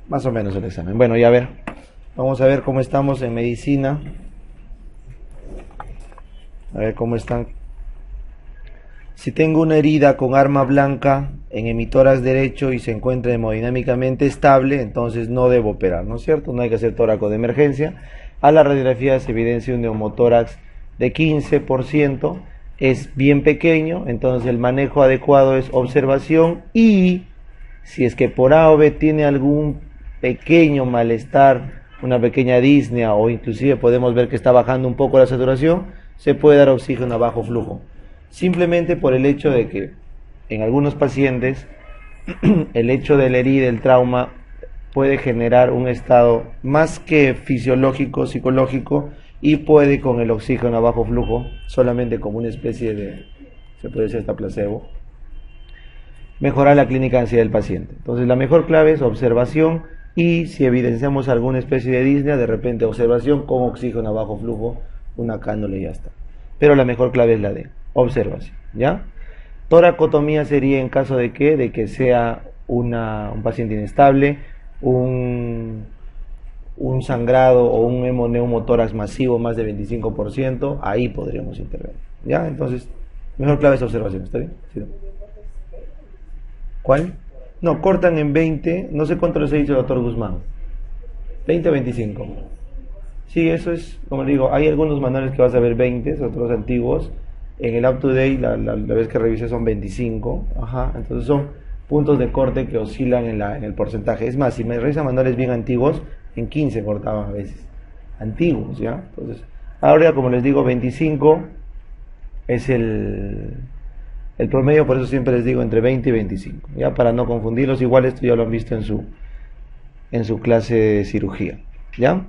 Más o menos el examen. Bueno, ya a ver. Vamos a ver cómo estamos en medicina. A ver cómo están. Si tengo una herida con arma blanca en hemitórax derecho y se encuentra hemodinámicamente estable, entonces no debo operar, ¿no es cierto? No hay que hacer tóraco de emergencia. A la radiografía se evidencia un neumotórax de 15%, es bien pequeño, entonces el manejo adecuado es observación y si es que por A o B tiene algún pequeño malestar, una pequeña disnea o inclusive podemos ver que está bajando un poco la saturación, se puede dar oxígeno a bajo flujo. Simplemente por el hecho de que en algunos pacientes el hecho de la herida, el trauma, puede generar un estado más que fisiológico, psicológico, y puede con el oxígeno a bajo flujo, solamente como una especie de, se puede decir hasta placebo, mejorar la clínica de ansiedad del paciente. Entonces la mejor clave es observación y si evidenciamos alguna especie de disnea, de repente observación con oxígeno a bajo flujo, una cánula y ya está. Pero la mejor clave es la de observación, ¿ya? Toracotomía sería en caso de que, sea un paciente inestable, un sangrado o un hemoneumotórax masivo más de 25%, ahí podríamos intervenir, ¿ya? Entonces, mejor clave es observación, ¿está bien? ¿Sí? ¿Cuál? No, cortan en 20, no sé cuánto les ha dicho el doctor Guzmán, 20 o 25. Sí, eso es, como le digo, hay algunos manuales que vas a ver 20, otros antiguos. En el Up to Date, la vez que revisé son 25. Ajá, entonces son puntos de corte que oscilan en el porcentaje. Es más, si me revisan manuales bien antiguos, en 15 cortaban a veces. Antiguos, ¿ya? Entonces, ahora como les digo, 25 es el promedio, por eso siempre les digo entre 20 y 25. Ya, para no confundirlos, igual esto ya lo han visto en su clase de cirugía. ¿Ya?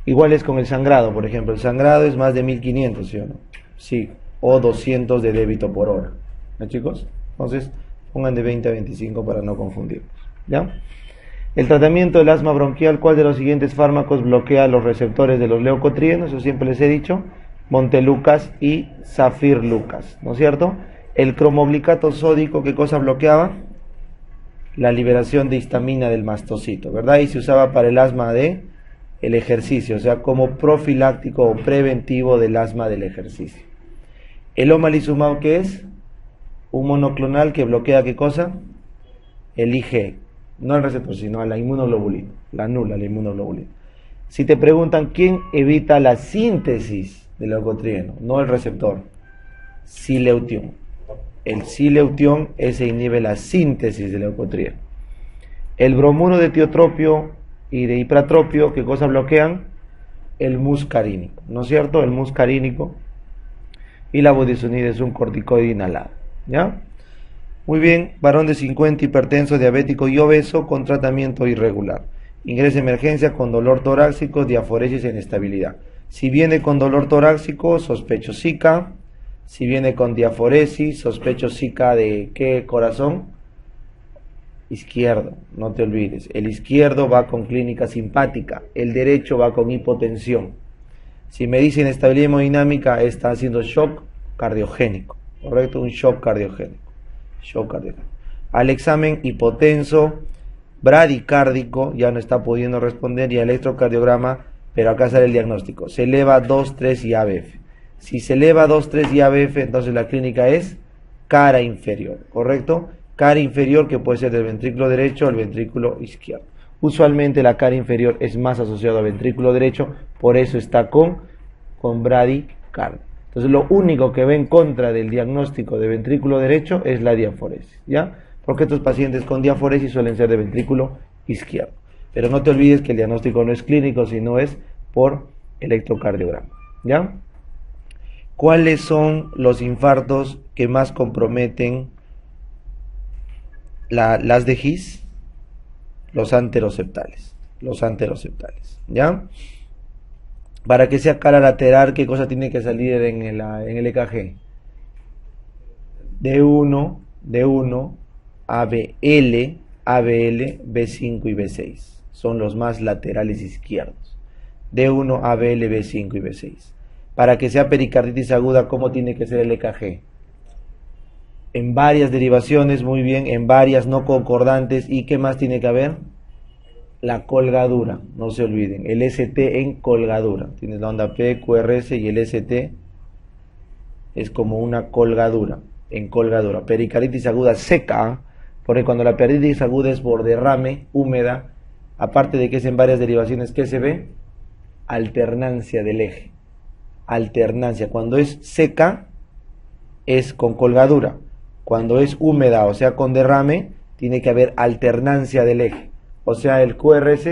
Igual es con el sangrado, por ejemplo, el sangrado es más de 1500, ¿sí o no? Sí, o 200 de débito por hora, ¿no, chicos? Entonces, pongan de 20 a 25 para no confundirlos, ¿ya? El tratamiento del asma bronquial, ¿cuál de los siguientes fármacos bloquea los receptores de los leucotrienos? Eso siempre les he dicho, Montelukast y Zafirlukast, ¿no es cierto? El cromoglicato sódico, ¿qué cosa bloqueaba? La liberación de histamina del mastocito, ¿verdad? Y se usaba para el asma de el ejercicio, o sea, como profiláctico o preventivo del asma del ejercicio. El omalizumab, ¿qué es? Un monoclonal que bloquea, ¿qué cosa? El Ig, no el receptor, sino a la inmunoglobulina, la anula la inmunoglobulina. Si te preguntan quién evita la síntesis del leucotrieno, no el receptor, sileutión. El sileutión, ese inhibe la síntesis del leucotrieno. El bromuro de tiotropio y de hipratropio, ¿qué cosa bloquean? El muscarínico, ¿no es cierto? El muscarínico y la budesonida es un corticoide inhalado, ¿ya? Muy bien, varón de 50, hipertenso, diabético y obeso con tratamiento irregular. Ingresa a emergencia con dolor torácico, diaforesis e inestabilidad. Si viene con dolor torácico, sospecho Zika. Si viene con diaforesis, sospecho Zika de ¿qué corazón? Izquierdo, no te olvides. El izquierdo va con clínica simpática, el derecho va con hipotensión. Si me dicen estabilidad hemodinámica, está haciendo shock cardiogénico, ¿correcto? Un shock cardiogénico. Shock cardiogénico. Al examen hipotenso, bradicárdico, ya no está pudiendo responder, y electrocardiograma, pero acá sale el diagnóstico. Se eleva 2, 3 y ABF. Si se eleva 2, 3 y ABF, entonces la clínica es cara inferior, ¿correcto? Cara inferior que puede ser del ventrículo derecho al ventrículo izquierdo. Usualmente la cara inferior es más asociada al ventrículo derecho, por eso está con bradicardia. Entonces lo único que va en contra del diagnóstico de ventrículo derecho es la diaforesis, ¿ya? Porque estos pacientes con diaforesis suelen ser de ventrículo izquierdo. Pero no te olvides que el diagnóstico no es clínico, sino es por electrocardiograma, ¿ya? ¿Cuáles son los infartos que más comprometen las de His? Los anteroceptales, ¿ya? Para que sea cara lateral, ¿qué cosa tiene que salir en el EKG? D1, ABL, B5 y B6. Son los más laterales izquierdos. D1, ABL, B5 y B6. Para que sea pericarditis aguda, ¿cómo tiene que ser el EKG? En varias derivaciones, muy bien, en varias no concordantes. ¿Y qué más tiene que haber? la colgadura, no se olviden, el ST en colgadura. Tienes la onda P, QRS y el ST es como una colgadura, en colgadura. Pericarditis aguda seca, porque cuando la pericarditis aguda es por derrame, húmeda, aparte de que es en varias derivaciones, ¿qué se ve? Alternancia del eje. Alternancia. Cuando es seca, es con colgadura. Cuando es húmeda, o sea, con derrame, tiene que haber alternancia del eje. O sea, el QRS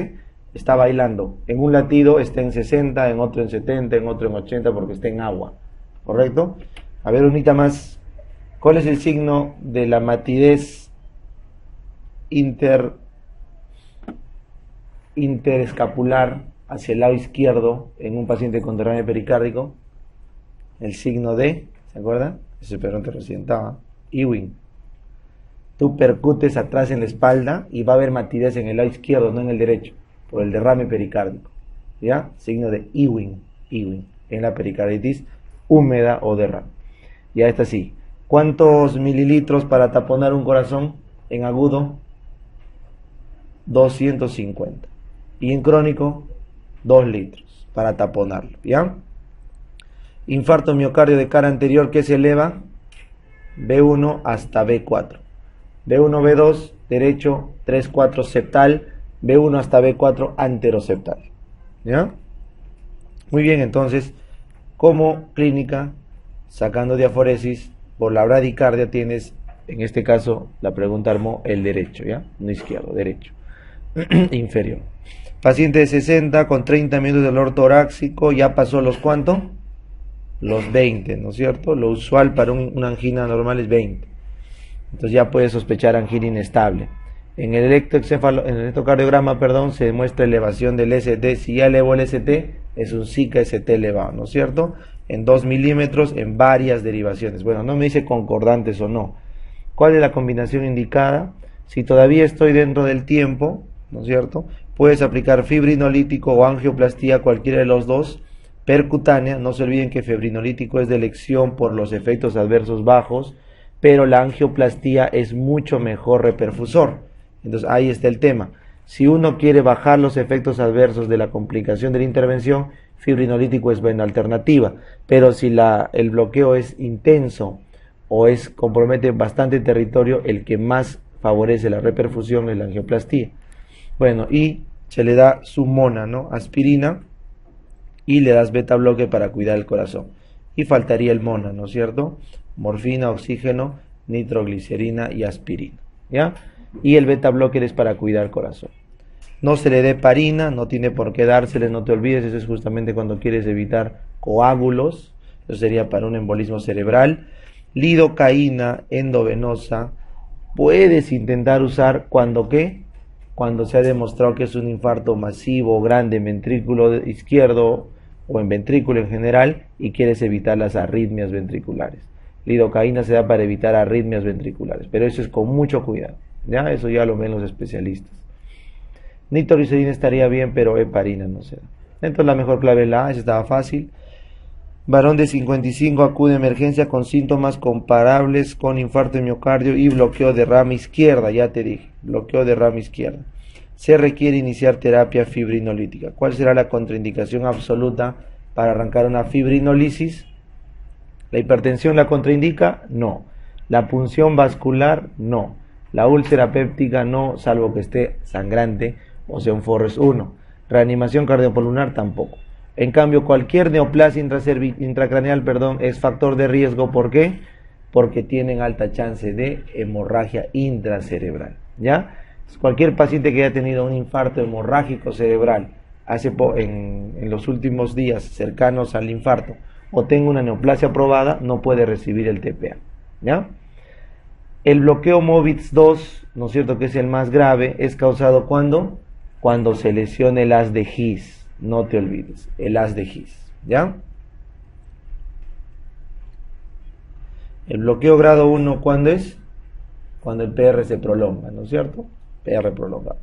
está bailando. En un latido está en 60, en otro en 70, en otro en 80, porque está en agua. ¿Correcto? A ver, unita más. ¿Cuál es el signo de la matidez interescapular hacia el lado izquierdo en un paciente con derrame pericárdico? El signo de, ¿se acuerdan? Ese perro te recién estaba. Ewing. Tú percutes atrás en la espalda y va a haber matidez en el lado izquierdo, no en el derecho, por el derrame pericárdico. ¿Ya? Signo de Ewing. Ewing. En la pericarditis húmeda o derrame. Ya está así. ¿Cuántos mililitros para taponar un corazón en agudo? 250. Y en crónico, 2 litros para taponarlo. ¿Ya? Infarto miocardio de cara anterior que se eleva B1 hasta B4. B1, B2, derecho, 3, 4 septal, B1 hasta B4 anteroseptal. ¿Ya? Muy bien, entonces, como clínica, sacando diaforesis, por la bradicardia tienes, en este caso, la pregunta armó el derecho, ¿ya? No izquierdo, derecho. Inferior. Paciente de 60 con 30 minutos de dolor torácico, ya pasó los ¿cuánto? Los 20, ¿no es cierto? Lo usual para una angina normal es 20. Entonces ya puedes sospechar angina inestable. En el electrocardiograma, se demuestra elevación del ST. Si ya elevó el ST, es un SICA ST elevado, ¿no es cierto? En 2 milímetros, en varias derivaciones. Bueno, no me dice concordantes o no. ¿Cuál es la combinación indicada? Si todavía estoy dentro del tiempo, ¿no es cierto? Puedes aplicar fibrinolítico o angioplastía, cualquiera de los dos. Percutánea, no se olviden que fibrinolítico es de elección por los efectos adversos bajos, pero la angioplastía es mucho mejor reperfusor. Entonces ahí está el tema. Si uno quiere bajar los efectos adversos de la complicación de la intervención, fibrinolítico es buena alternativa. Pero si el bloqueo es intenso o compromete bastante territorio, el que más favorece la reperfusión es la angioplastía. Bueno, y se le da su mona, ¿no? Aspirina, y le das beta bloque para cuidar el corazón. Y faltaría el mona, ¿no es cierto? Morfina, oxígeno, nitroglicerina y aspirina, ¿ya? Y el beta blocker es para cuidar el corazón. No se le dé parina, no tiene por qué dársele, no te olvides, eso es justamente cuando quieres evitar coágulos, eso sería para un embolismo cerebral. Lidocaína endovenosa, puedes intentar usar cuando ¿qué? Cuando se ha demostrado que es un infarto masivo, grande, en ventrículo izquierdo o en ventrículo en general y quieres evitar las arritmias ventriculares. Lidocaína se da para evitar arritmias ventriculares, pero eso es con mucho cuidado, ¿ya? Eso ya lo ven los especialistas. Nitroglicerina estaría bien, pero heparina no se da. Entonces la mejor clave es la A, esa estaba fácil. Varón de 55 acude a emergencia con síntomas comparables con infarto de miocardio y bloqueo de rama izquierda, ya te dije, bloqueo de rama izquierda. Se requiere iniciar terapia fibrinolítica. ¿Cuál será la contraindicación absoluta para arrancar una fibrinolisis? ¿La hipertensión la contraindica? No. ¿La punción vascular? No. ¿La úlcera péptica? No, salvo que esté sangrante, o sea un Forrest 1. ¿Reanimación cardiopulmonar? Tampoco. En cambio, cualquier neoplasia intracraneal, es factor de riesgo. ¿Por qué? Porque tienen alta chance de hemorragia intracerebral, ¿ya? Cualquier paciente que haya tenido un infarto hemorrágico cerebral en los últimos días cercanos al infarto o tenga una neoplasia probada, no puede recibir el TPA, ¿ya? El bloqueo MOVITS 2, ¿no es cierto?, que es el más grave, es causado ¿cuándo? Cuando se lesiona el haz de His. No te olvides, el haz de His, ¿ya? El bloqueo grado 1, ¿cuándo es? Cuando el PR se prolonga, ¿no es cierto? PR prolongado.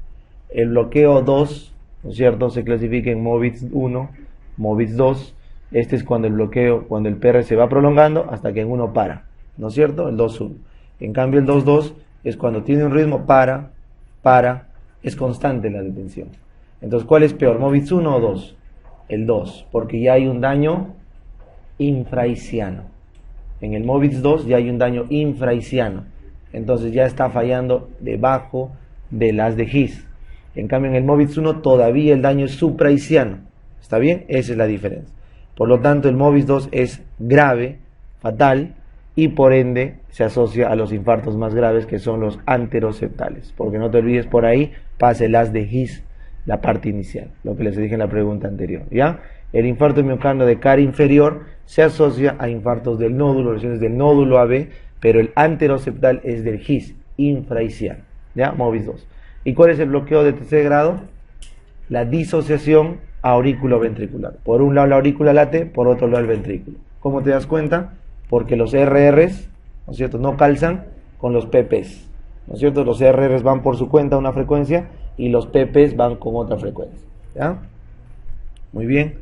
El bloqueo 2, ¿no es cierto?, se clasifica en MOVITS 1, MOVITS 2. Este es cuando el PR se va prolongando hasta que en uno para, ¿no es cierto? El 2-1. En cambio el 2-2 es cuando tiene un ritmo, para, es constante la detención. Entonces, ¿cuál es peor, Movitz 1 o 2? El 2, porque ya hay un daño infraisiano. En el Movitz 2 ya hay un daño infraisiano. Entonces ya está fallando debajo de las de His. En cambio, en el Movitz 1 todavía el daño es supraisiano. ¿Está bien? Esa es la diferencia. Por lo tanto, el Movitz 2 es grave, fatal, y por ende se asocia a los infartos más graves, que son los anteroseptales. Porque no te olvides, por ahí pasa el as de His, la parte inicial, lo que les dije en la pregunta anterior, ¿ya? El infarto de miocardio de cara inferior se asocia a infartos del nódulo, lesiones del nódulo AB, pero el anteroseptal es del His, infraisiano, ¿ya? Movitz 2. ¿Y cuál es el bloqueo de tercer grado? La disociación auriculoventricular. Por un lado la aurícula late, por otro lado el ventrículo. ¿Cómo te das cuenta? Porque los RRs, ¿no es cierto?, no calzan con los PPs, ¿no es cierto? Los RRs van por su cuenta a una frecuencia y los PPs van con otra frecuencia, ¿ya? Muy bien.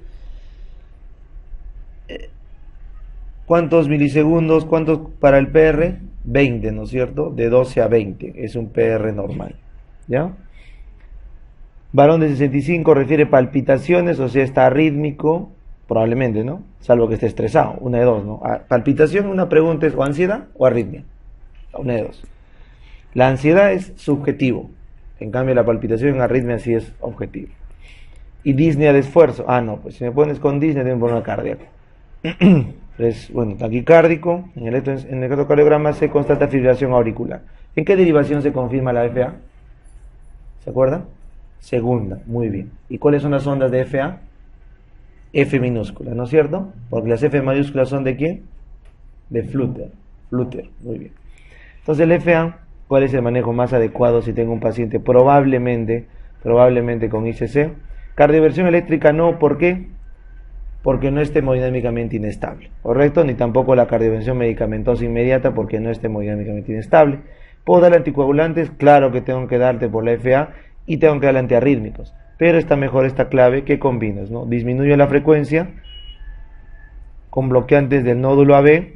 ¿Cuántos milisegundos? ¿Cuántos para el PR? 20, ¿no es cierto? De 12 a 20 es un PR normal, ¿ya? Varón de 65 refiere palpitaciones, o sea, está arrítmico, probablemente, ¿no? Salvo que esté estresado, una de dos, ¿no? Palpitación, una pregunta es o ansiedad o arritmia, una de dos. La ansiedad es subjetivo, en cambio la palpitación en arritmia sí es objetivo. Y disnea de esfuerzo, no, pues si me pones con disnea tengo un problema cardíaco. Es, bueno, taquicárdico, en el electrocardiograma se constata fibrilación auricular. ¿En qué derivación se confirma la FA? ¿Se acuerdan? Segunda, muy bien. ¿Y cuáles son las ondas de FA? F minúscula, ¿no es cierto? Porque las F mayúsculas son ¿de quién? De Flutter, muy bien. Entonces el FA, ¿cuál es el manejo más adecuado si tengo un paciente probablemente con ICC? Cardioversión eléctrica no, ¿por qué? Porque no esté hemodinámicamente inestable, ¿correcto? Ni tampoco la cardioversión medicamentosa inmediata porque no esté hemodinámicamente inestable. ¿Puedo darle anticoagulantes? Claro que tengo que darte por la FA y tengo que darle antiarrítmicos, pero está mejor esta clave que combinas, ¿no? Disminuyo la frecuencia con bloqueantes del nódulo AB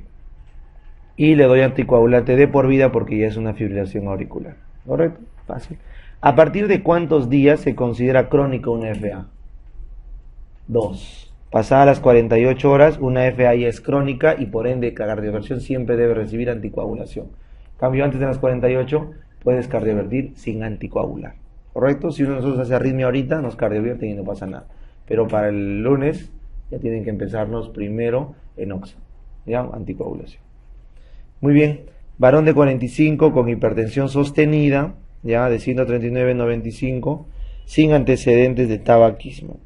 y le doy anticoagulante de por vida porque ya es una fibrilación auricular, ¿correcto? Fácil. ¿A partir de cuántos días se considera crónico una FA? 2. Pasadas las 48 horas, una FA ya es crónica y por ende la cardioversión siempre debe recibir anticoagulación. En cambio, antes de las 48 puedes cardiovertir sin anticoagular, ¿correcto? Si uno de nosotros hace arritmia ahorita, nos cardiovierte y no pasa nada. Pero para el lunes ya tienen que empezarnos primero en oxa, ¿ya? Anticoagulación. Muy bien. Varón de 45 con hipertensión sostenida, ya de 139/95, sin antecedentes de tabaquismo,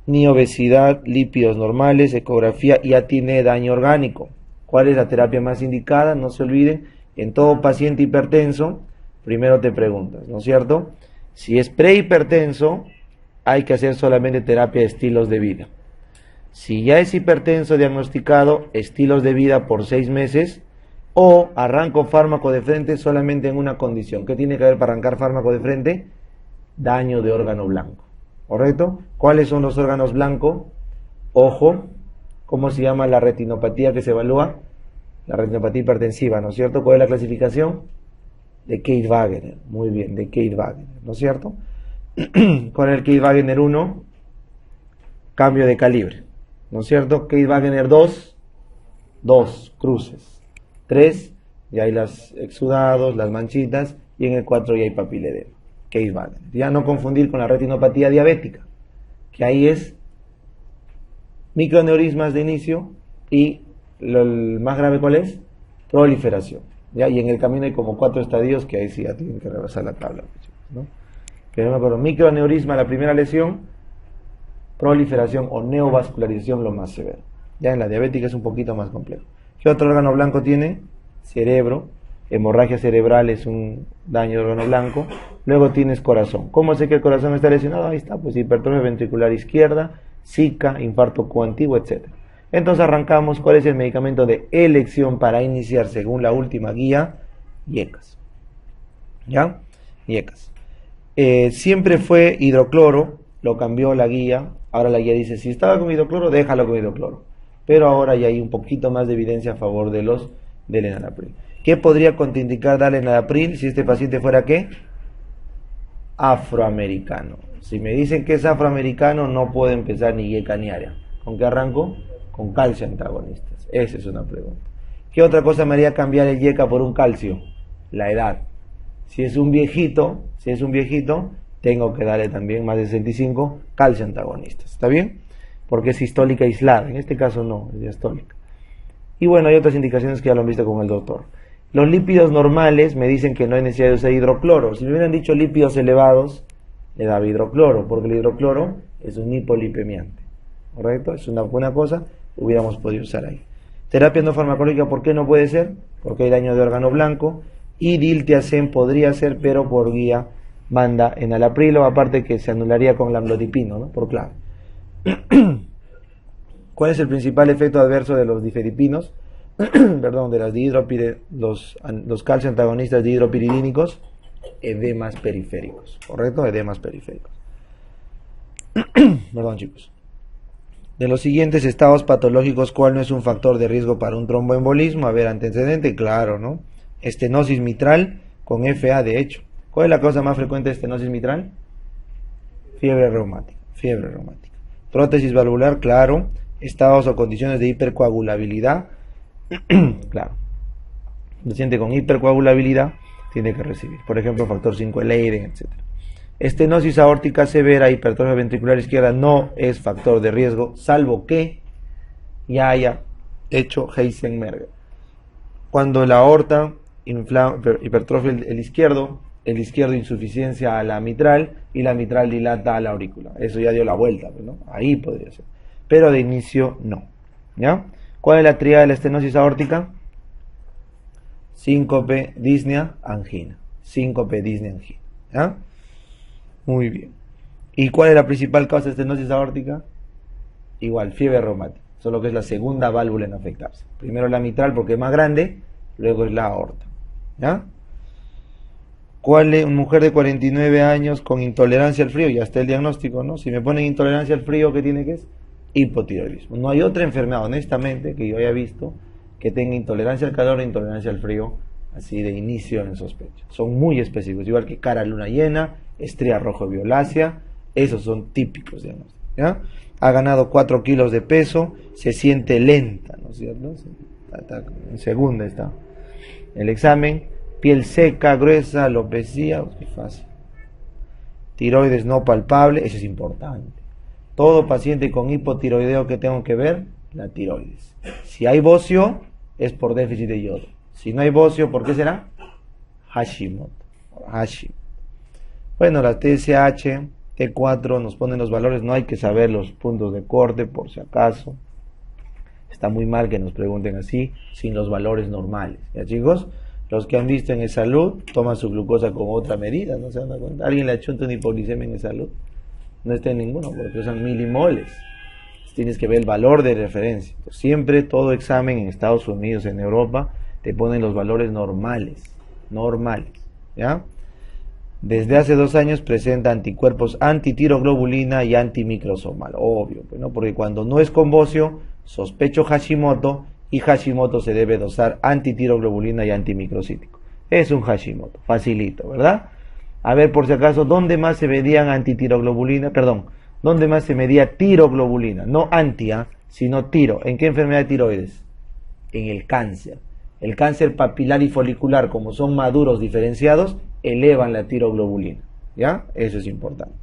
ni obesidad, lípidos normales, ecografía, ya tiene daño orgánico. ¿Cuál es la terapia más indicada? No se olviden, en todo paciente hipertenso, primero te preguntas, ¿no es cierto? Si es prehipertenso, hay que hacer solamente terapia de estilos de vida. Si ya es hipertenso diagnosticado, estilos de vida por 6 meses, o arranco fármaco de frente solamente en una condición. ¿Qué tiene que haber para arrancar fármaco de frente? Daño de órgano blanco, ¿correcto? ¿Cuáles son los órganos blancos? Ojo, ¿cómo se llama la retinopatía que se evalúa? La retinopatía hipertensiva, ¿no es cierto? ¿Cuál es la clasificación? De Keith-Wagener, muy bien, de Keith-Wagener, ¿no es cierto? ¿Cuál es el Keith-Wagener 1? Cambio de calibre, ¿no es cierto? Keith-Wagener 2, 2 cruces. 3, ya hay los exudados, las manchitas, y en el 4 ya hay papiledema. Keith-Wagener. Ya no confundir con la retinopatía diabética, que ahí es microneurismas de inicio y el más grave ¿cuál es? Proliferación. ¿Ya? Y en el camino hay como 4 estadios que ahí sí ya tienen que rebasar la tabla, ¿no? Pero me acuerdo, microaneurisma la primera lesión, proliferación o neovascularización lo más severo. Ya en la diabética es un poquito más complejo. ¿Qué otro órgano blanco tiene? Cerebro. Hemorragia cerebral es un daño de órgano blanco. Luego tienes corazón. ¿Cómo sé que el corazón está lesionado? Ahí está, pues hipertrofia ventricular izquierda, Zika, infarto coantiguo, etc. Entonces arrancamos. ¿Cuál es el medicamento de elección para iniciar según la última guía? IECAS. ¿Ya? IECAS. Siempre fue hidrocloro, lo cambió la guía. Ahora la guía dice, si estaba con hidrocloro, déjalo con hidrocloro. Pero ahora ya hay un poquito más de evidencia a favor de del enalapril. ¿Qué podría contraindicar darle enalapril si este paciente fuera qué? afroamericano. Si me dicen que es afroamericano, no puedo empezar ni yeca ni área. ¿Con qué arranco? Con calcio antagonistas. Esa es una pregunta. ¿Qué otra cosa me haría cambiar el yeca por un calcio? La edad. Si es un viejito, tengo que darle también más de 65 calcio antagonistas. ¿Está bien? Porque es sistólica aislada. En este caso no, es diastólica. Y bueno, hay otras indicaciones que ya lo han visto con el doctor. Los lípidos normales me dicen que no hay necesidad de usar hidrocloro. Si me hubieran dicho lípidos elevados, le daba hidrocloro, porque el hidrocloro es un hipolipemiante. ¿Correcto? Es una buena cosa, hubiéramos podido usar ahí. Terapia no farmacológica, ¿por qué no puede ser? Porque hay daño de órgano blanco. Y diltiazem podría ser, pero por guía manda en alaprilo, aparte que se anularía con la amlodipino, ¿no? Por clave. ¿Cuál es el principal efecto adverso de los difedipinos? Perdón, de las los calcio antagonistas dihidropiridínicos? Edemas periféricos, ¿correcto? Edemas periféricos. Perdón, chicos. De los siguientes estados patológicos, ¿cuál no es un factor de riesgo para un tromboembolismo? A ver, antecedente, claro, ¿no? Estenosis mitral con FA, de hecho. ¿Cuál es la causa más frecuente de estenosis mitral? Fiebre reumática. Prótesis valvular, claro. Estados o condiciones de hipercoagulabilidad, claro. El paciente con hipercoagulabilidad tiene que recibir, por ejemplo, factor 5 Leiden, etc. Estenosis aórtica severa, hipertrofia ventricular izquierda no es factor de riesgo, salvo que ya haya hecho Heisenberg. Cuando la aorta hipertrofia el izquierdo insuficiencia a la mitral y la mitral dilata a la aurícula. Eso ya dio la vuelta, ¿no? Ahí podría ser. Pero de inicio no. ¿Ya? ¿Cuál es la tríada de la estenosis aórtica? Síncope, disnea, angina. Síncope, disnea, angina. ¿Ya? Muy bien. ¿Y cuál es la principal causa de estenosis aórtica? Igual, fiebre reumática. Solo que es la segunda válvula en afectarse. Primero la mitral porque es más grande, luego es la aorta. ¿Ya? ¿Cuál es una mujer de 49 años con intolerancia al frío? Ya está el diagnóstico, ¿no? Si me ponen intolerancia al frío, ¿qué tiene que es? Hipotiroidismo. No hay otra enfermedad, honestamente, que yo haya visto que tenga intolerancia al calor e intolerancia al frío, así de inicio en sospecha. Son muy específicos, igual que cara luna llena, estría rojo violácea, esos son típicos diagnósticos. ¿Ya? Ha ganado 4 kilos de peso, se siente lenta, ¿no es cierto? En segunda está. El examen, piel seca, gruesa, alopecia, qué fácil. Tiroides no palpable, eso es importante. Todo paciente con hipotiroideo que tengo que ver, la tiroides. Si hay bocio, es por déficit de yodo. Si no hay bocio, ¿por qué será? Hashimoto. Bueno, la TSH, T4 nos ponen los valores, no hay que saber los puntos de corte por si acaso. Está muy mal que nos pregunten así, sin los valores normales. ¿Ya, chicos? Los que han visto en E-Salud toman su glucosa con otra medida, ¿no se dan cuenta? ¿Alguien le ha hecho una hipoglicemia en E-Salud? No está en ninguno, porque son milimoles. Tienes que ver el valor de referencia. Siempre todo examen en Estados Unidos, en Europa, te ponen los valores normales. ¿Ya? Desde hace 2 años presenta anticuerpos antitiroglobulina y antimicrosomal. Obvio, ¿no? Porque cuando no es con bocio, sospecho Hashimoto, y Hashimoto se debe dosar antitiroglobulina y antimicrocítico. Es un Hashimoto, facilito, ¿verdad? A ver, por si acaso, ¿dónde más se medían antitiroglobulina? Perdón, ¿dónde más se medía tiroglobulina? No antia, sino tiro. ¿En qué enfermedad de tiroides? En el cáncer. El cáncer papilar y folicular, como son maduros diferenciados, elevan la tiroglobulina. ¿Ya? Eso es importante.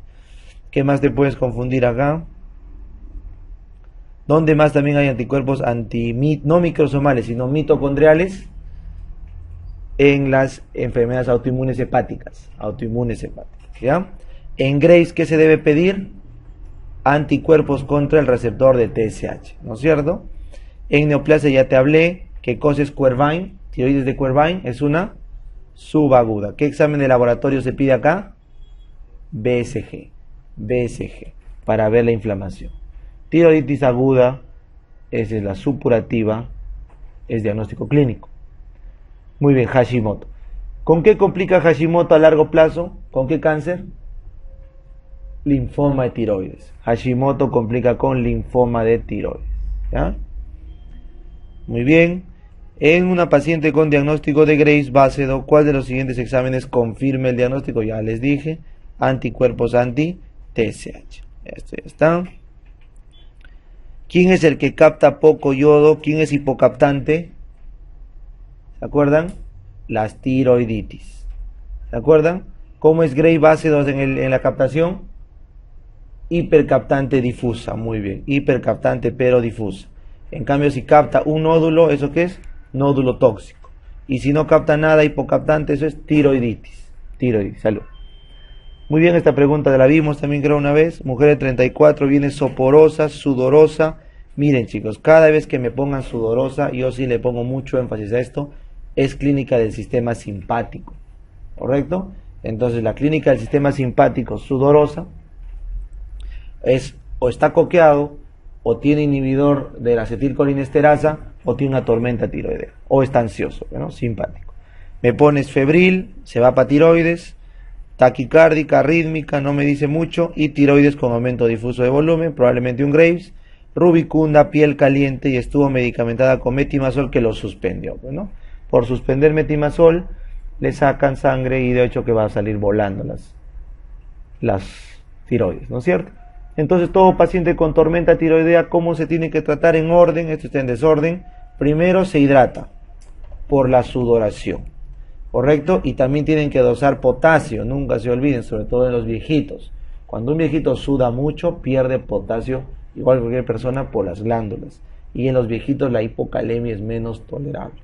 ¿Qué más te puedes confundir acá? ¿Dónde más también hay anticuerpos no microsomales, sino mitocondriales? En las enfermedades autoinmunes hepáticas. ¿Ya? En Graves, ¿qué se debe pedir? Anticuerpos contra el receptor de TSH, ¿no es cierto? En neoplasia ya te hablé. ¿Qué cosa es Quervain? Tiroides de Quervain es una subaguda. ¿Qué examen de laboratorio se pide acá? BSG, para ver la inflamación. Tiroiditis aguda, esa es la supurativa, es diagnóstico clínico. Muy bien, Hashimoto. ¿Con qué complica Hashimoto a largo plazo? ¿Con qué cáncer? Linfoma de tiroides. Hashimoto complica con linfoma de tiroides. ¿Ya? Muy bien. En una paciente con diagnóstico de Graves Basedow, ¿cuál de los siguientes exámenes confirma el diagnóstico? Ya les dije. anticuerpos anti-TSH. Esto ya está. ¿Quién es el que capta poco yodo? ¿Quién es hipocaptante? ¿Se acuerdan? Las tiroiditis. ¿Se acuerdan? ¿Cómo es Gray base 2 en la captación? Hipercaptante difusa. Muy bien. Hipercaptante pero difusa. En cambio, si capta un nódulo, ¿eso qué es? Nódulo tóxico. Y si no capta nada, hipocaptante, eso es tiroiditis. Tiroiditis. Salud. Muy bien, esta pregunta la vimos también creo una vez. Mujer de 34 viene soporosa, sudorosa. Miren chicos, cada vez que me pongan sudorosa, yo sí le pongo mucho énfasis a esto, es clínica del sistema simpático. ¿Correcto? Entonces la clínica del sistema simpático sudorosa es o está coqueado, o tiene inhibidor de la acetilcolinesterasa, o tiene una tormenta tiroidea, o está ansioso, ¿no? Simpático. Me pones febril, se va para tiroides, taquicárdica, arrítmica, no me dice mucho, y tiroides con aumento difuso de volumen, probablemente un Graves, rubicunda, piel caliente y estuvo medicamentada con metimazol que lo suspendió, ¿no? Por suspender metimazol le sacan sangre y de hecho que va a salir volando las tiroides, ¿no es cierto? Entonces todo paciente con tormenta tiroidea, ¿cómo se tiene que tratar? En orden, esto está en desorden. Primero se hidrata por la sudoración, ¿correcto? Y también tienen que dosar potasio, nunca se olviden, sobre todo en los viejitos. Cuando un viejito suda mucho, pierde potasio, igual que cualquier persona, por las glándulas. Y en los viejitos la hipocalemia es menos tolerable.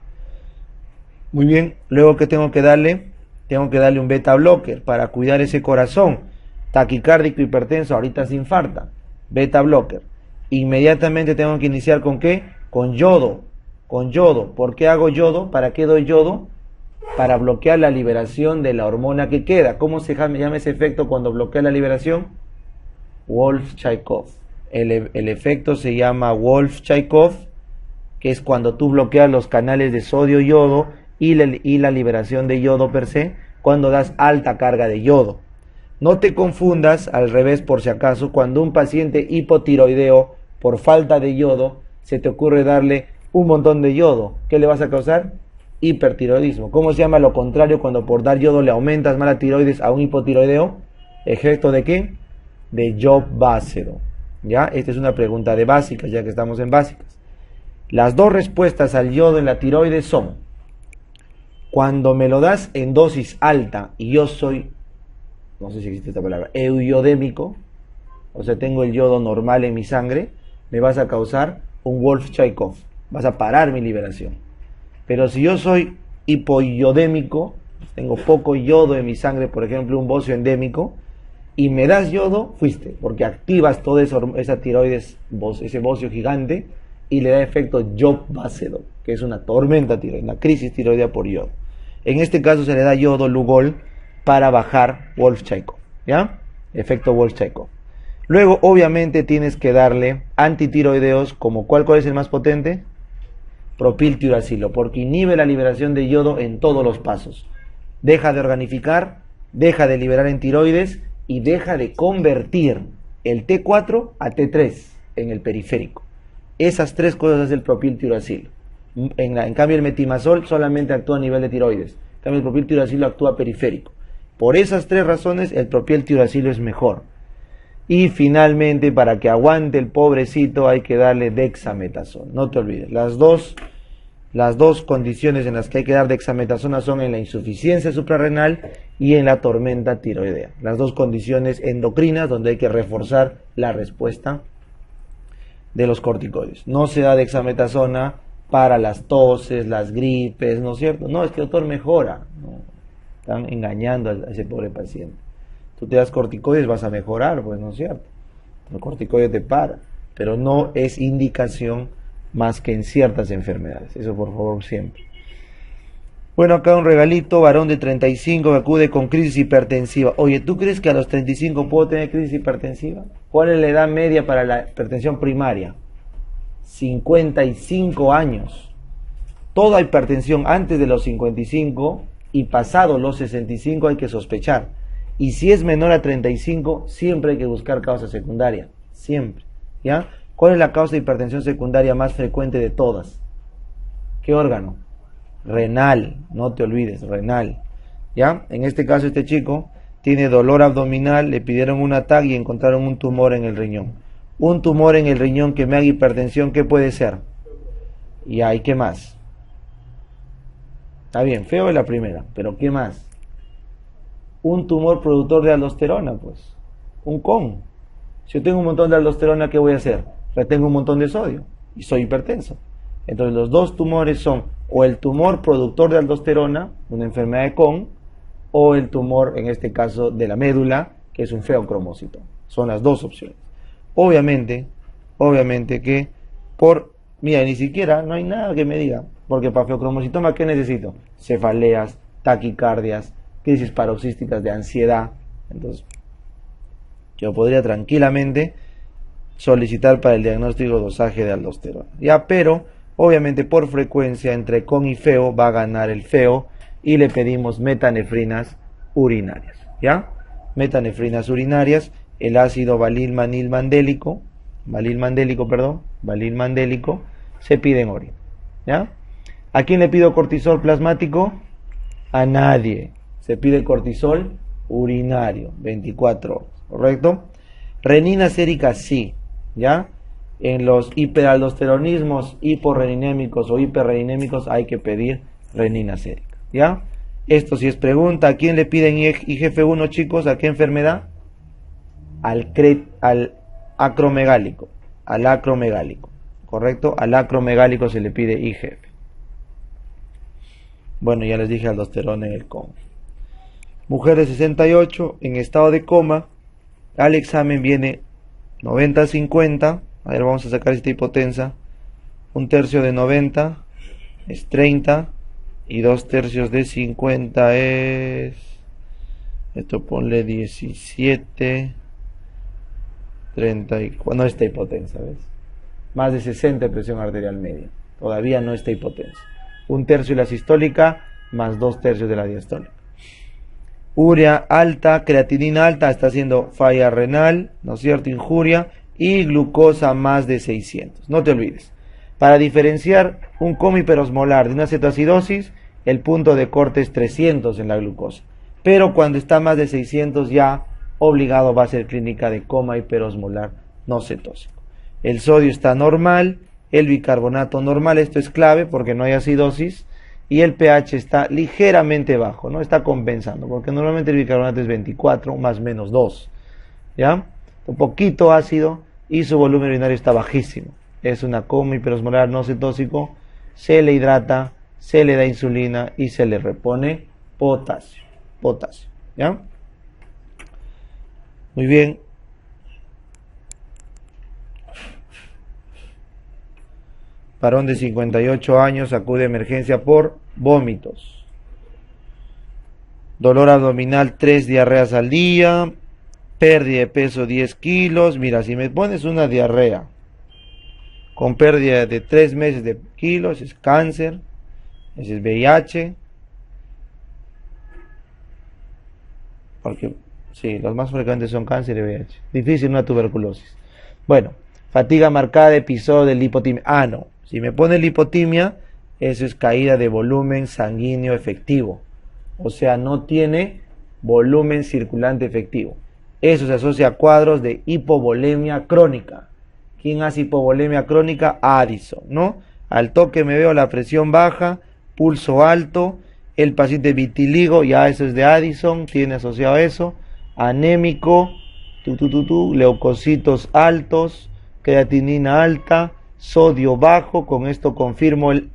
Muy bien, luego que tengo que darle un beta blocker para cuidar ese corazón. Taquicárdico, hipertenso, ahorita se infarta. Beta blocker. Inmediatamente tengo que iniciar ¿con qué? Con yodo. Con yodo. ¿Por qué hago yodo? ¿Para qué doy yodo? Para bloquear la liberación de la hormona que queda. ¿Cómo se llama ese efecto cuando bloquea la liberación? Wolff-Chaikov. El efecto se llama Wolff-Chaikov, que es cuando tú bloqueas los canales de sodio-yodo y la liberación de yodo per se, cuando das alta carga de yodo. No te confundas, al revés por si acaso, cuando un paciente hipotiroideo, por falta de yodo, se te ocurre darle un montón de yodo. ¿Qué le vas a causar? Hipertiroidismo. ¿Cómo se llama lo contrario cuando por dar yodo le aumentas más la tiroides a un hipotiroideo? ¿Efecto de qué? De Job Bácero. ¿Ya? Esta es una pregunta de básicas, ya que estamos en básicas. Las dos respuestas al yodo en la tiroides son: cuando me lo das en dosis alta y yo soy, no sé si existe esta palabra, euyodémico, o sea, tengo el yodo normal en mi sangre, me vas a causar un Wolff-Chaikov, vas a parar mi liberación. Pero si yo soy hipoiodémico, tengo poco yodo en mi sangre, por ejemplo, un bocio endémico, y me das yodo, fuiste, porque activas toda esa tiroides, ese bocio gigante, y le da efecto Job Bácedo, que es una tormenta tiroidea, una crisis tiroidea por yodo. En este caso se le da yodo Lugol para bajar Wolff-Chaikov, ¿ya? Efecto Wolff-Chaikov. Luego, obviamente, tienes que darle antitiroideos, como ¿cuál es el más potente? Propiltiuracilo, porque inhibe la liberación de yodo en todos los pasos. Deja de organificar, deja de liberar en tiroides y deja de convertir el T4 a T3 en el periférico. Esas tres cosas hace el propiltiuracilo. En cambio, el metimazol solamente actúa a nivel de tiroides. En cambio, el propiltiuracilo actúa periférico. Por esas tres razones, el propiltiuracilo es mejor. Y finalmente, para que aguante el pobrecito, hay que darle dexametasona. No te olvides, las dos condiciones en las que hay que dar dexametasona son en la insuficiencia suprarrenal y en la tormenta tiroidea. Las dos condiciones endocrinas donde hay que reforzar la respuesta de los corticoides. No se da dexametasona para las toses, las gripes, ¿no es cierto? No, es que el doctor mejora. No, están engañando a ese pobre paciente. Tú te das corticoides, vas a mejorar, pues, ¿no es cierto? El corticoide te para, pero no es indicación más que en ciertas enfermedades. Eso, por favor, siempre. Bueno, acá un regalito, varón de 35 que acude con crisis hipertensiva. Oye, ¿tú crees que a los 35 puedo tener crisis hipertensiva? ¿Cuál es la edad media para la hipertensión primaria? 55 años. Toda hipertensión antes de los 55 y pasado los 65 hay que sospechar. Y si es menor a 35, siempre hay que buscar causa secundaria. Siempre. ¿Ya? ¿Cuál es la causa de hipertensión secundaria más frecuente de todas? ¿Qué órgano? Renal. No te olvides, renal. ¿Ya? En este caso, este chico tiene dolor abdominal, le pidieron un TAC y encontraron un tumor en el riñón. Un tumor en el riñón que me haga hipertensión, ¿qué puede ser? Y hay, ¿qué más? Está bien, feo es la primera, pero ¿qué más? Un tumor productor de aldosterona, pues. Un CON. Si yo tengo un montón de aldosterona, ¿qué voy a hacer? Retengo un montón de sodio y soy hipertenso. Entonces los dos tumores son o el tumor productor de aldosterona, una enfermedad de CON, o el tumor, en este caso, de la médula, que es un feocromócito. Son las dos opciones. Obviamente que mira, ni siquiera, no hay nada que me diga, porque para feocromocitoma, ¿qué necesito? Cefaleas, taquicardias, crisis paroxísticas de ansiedad. Entonces, yo podría tranquilamente solicitar para el diagnóstico dosaje de aldosterona. Ya, pero obviamente por frecuencia entre con y feo va a ganar el feo y le pedimos metanefrinas urinarias. ¿Ya? Metanefrinas urinarias, el ácido valilmandélico, se pide en orina. ¿Ya? ¿A quién le pido cortisol plasmático? A nadie. Se pide cortisol urinario, 24 horas. ¿Correcto? Renina sérica sí, ¿ya? En los hiperaldosteronismos hiporreninémicos o hiperreninémicos hay que pedir renina sérica, ¿ya? Esto sí es pregunta. ¿A quién le piden IGF-1, chicos? ¿A qué enfermedad? Al acromegálico, ¿correcto? Al acromegálico se le pide IGF. Bueno, ya les dije aldosterona en el coma. Mujer de 68 en estado de coma. Al examen viene 90-50. A ver, vamos a sacar esta hipotensa. Un tercio de 90 es 30. Y 2/3 de 50 es... Esto ponle 17. 34. No está hipotensa, ¿ves? Más de 60 de presión arterial media. Todavía no está hipotensa. Un tercio de la sistólica más 2/3 de la diastólica. Urea alta, creatinina alta, está haciendo falla renal, ¿no es cierto? Injuria, y glucosa más de 600. No te olvides. Para diferenciar un coma hiperosmolar de una cetoacidosis, el punto de corte es 300 en la glucosa. Pero cuando está más de 600 ya obligado va a ser clínica de coma hiperosmolar no cetósico. El sodio está normal, el bicarbonato normal, esto es clave porque no hay acidosis. Y el pH está ligeramente bajo, ¿no? Está compensando, porque normalmente el bicarbonato es 24 más menos 2, ¿ya? Un poquito ácido y su volumen urinario está bajísimo. Es una coma hiperosmolar no cetósico, se le hidrata, se le da insulina y se le repone potasio, ¿ya? Muy bien. Varón de 58 años acude a emergencia por vómitos. Dolor abdominal, 3 diarreas al día. Pérdida de peso 10 kilos. Mira, si me pones una diarrea con pérdida de 3 meses de kilos, es cáncer, ese es VIH. Porque, sí, los más frecuentes son cáncer y VIH. Difícil una tuberculosis. Bueno, fatiga marcada, episodio de lipotimia. Ah, no. Si me pone lipotimia, eso es caída de volumen sanguíneo efectivo. O sea, no tiene volumen circulante efectivo. Eso se asocia a cuadros de hipovolemia crónica. ¿Quién hace hipovolemia crónica? Addison, ¿no? Al toque me veo la presión baja, pulso alto, el paciente vitiligo, ya eso es de Addison, tiene asociado eso. Anémico, leucocitos altos, creatinina alta, sodio bajo. Con esto confirmo el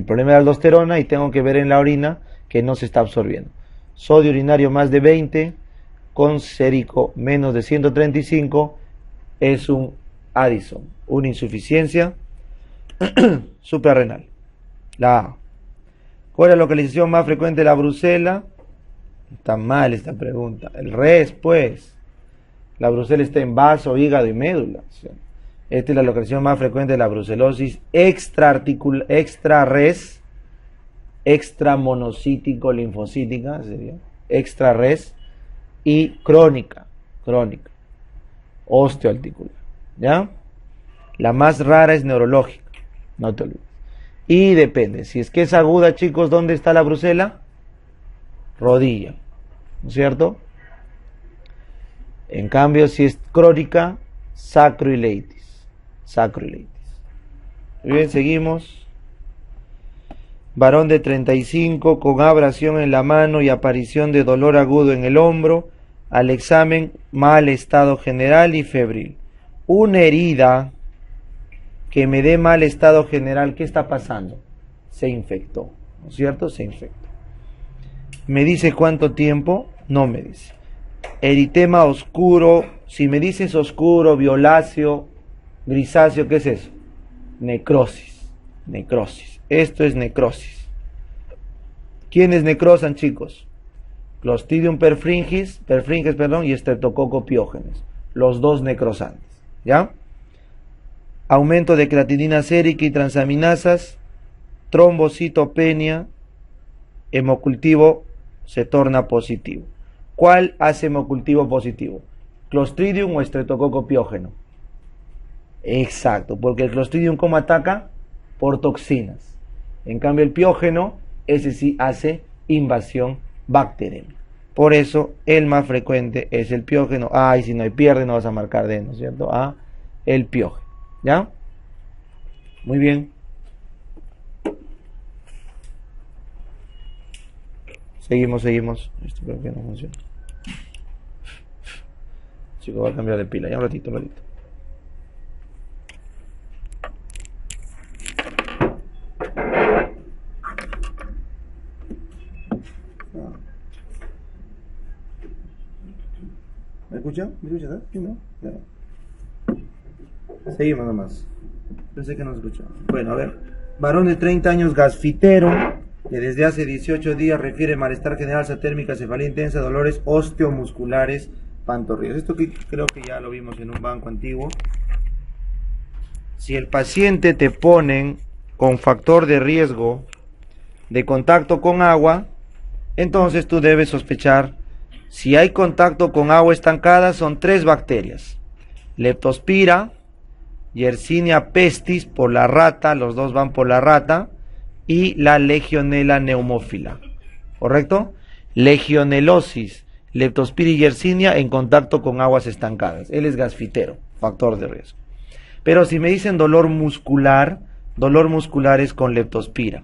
problema de aldosterona y tengo que ver en la orina que no se está absorbiendo. Sodio urinario más de 20 con sérico menos de 135 es un Addison, una insuficiencia suprarrenal. La A. ¿Cuál es la localización más frecuente de la brucela? Está mal esta pregunta. El res, pues. La brucela está en vaso, hígado y médula. Esta es la localización más frecuente de la brucelosis extra-res, extramonocítico linfocítica, sería extra-res, y crónica, osteoarticular, ¿ya? La más rara es neurológica, no te olvides. Y depende, si es que es aguda, chicos, ¿dónde está la brucela? Rodilla. ¿no es cierto? En cambio, si es crónica, sacroileitis. Sacroileitis. Bien, seguimos. Varón de 35 con abrasión en la mano y aparición de dolor agudo en el hombro. Al examen, mal estado general y febril. Una herida que me dé mal estado general, ¿qué está pasando? Se infectó, ¿no es cierto? Se infectó. ¿Me dice cuánto tiempo? No me dice. Eritema oscuro, si me dices oscuro, violáceo, grisáceo, ¿qué es eso? Necrosis, necrosis. Esto es necrosis. ¿Quiénes necrosan, chicos? Clostridium perfringens, y Streptococcus pyogenes, los dos necrosantes, ¿ya? Aumento de creatinina sérica y transaminasas, trombocitopenia, hemocultivo se torna positivo. ¿Cuál hace hemocultivo positivo? ¿Clostridium o Streptococcus piógeno? Exacto, porque el Clostridium, ¿cómo ataca? Por toxinas. En cambio el piógeno, ese sí hace invasión bacteriana. Por eso el más frecuente es el piógeno. Y si no hay pierde no vas a marcar D, ¿no es cierto? El piógeno. ¿Ya? Muy bien. Seguimos. Esto creo que no funciona. Chico, va a cambiar de pila. Ya un ratito. ¿Me escucha? ¿Sí, no? Ya. Seguimos nomás. Pensé que no escuchaba. Bueno, a ver. Varón de 30 años gasfitero, que desde hace 18 días refiere malestar general, satérmica, cefalea intensa, dolores osteomusculares, pantorrillas. Esto que creo que ya lo vimos en un banco antiguo. Si el paciente te ponen con factor de riesgo de contacto con agua, entonces tú debes sospechar. Si hay contacto con agua estancada, son 3 bacterias: Leptospira, Yersinia pestis por la rata, los dos van por la rata, y la Legionella pneumófila, ¿correcto? Legionelosis, Leptospira y Yersinia en contacto con aguas estancadas. Él es gasfitero, factor de riesgo. Pero si me dicen dolor muscular es con Leptospira.